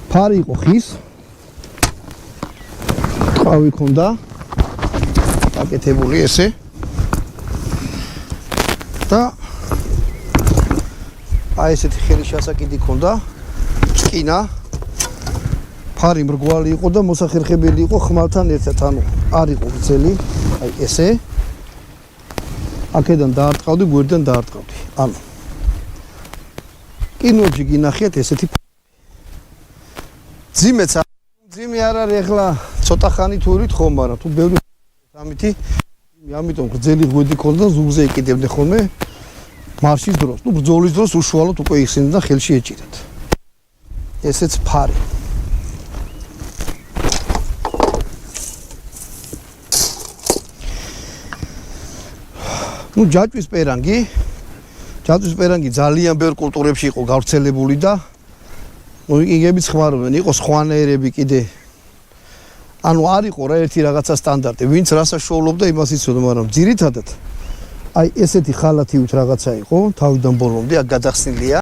ფარი იყო ხის. ტყავი ქონდა. აკეთებული ესე. და აი ესეთი ხელი შესაკიდი ქონდა. წკინა. ფარი მრგვალი იყო და მოსახერხებელი იყო ხმალთან ერთად, ანუ არ იყო გრძელი, აი ესე. აქედან დაარტყავდი, გვერდიდან დაარტყავდი. ანუ კინოჯი გინახიათ ესეთი ძიმეც ძიმე არ არის ახლა ცოტა ხანი თურით ხომ, მაგრამ თუ ბევრი ამითი ამიტომ გრძელი ღვედი ქონდა, ზურგზე იკიდებდნენ ხოლმე მარშის დროს, ну ბრძოლის დროს უშუალოდ უკვე იხსენდა და ხელში ეჭირათ. ესეც ფარი. ну ჯაჭვის პერანგი ძალიან ბევრ კულტურებში იყო გავრცელებული და ну იგებიც ხმარობდნენ, იყო სხვანაირები კიდე. ანუ არ იყო რა ერთი რაღაცა სტანდარტი, ვინც რა საშუალებდა იმას იცოდა, მაგრამ ძირითადად აი ესეთი ხალათივით რაღაცა იყო, თავიდან ბოლომდე აქ გადახსნილია.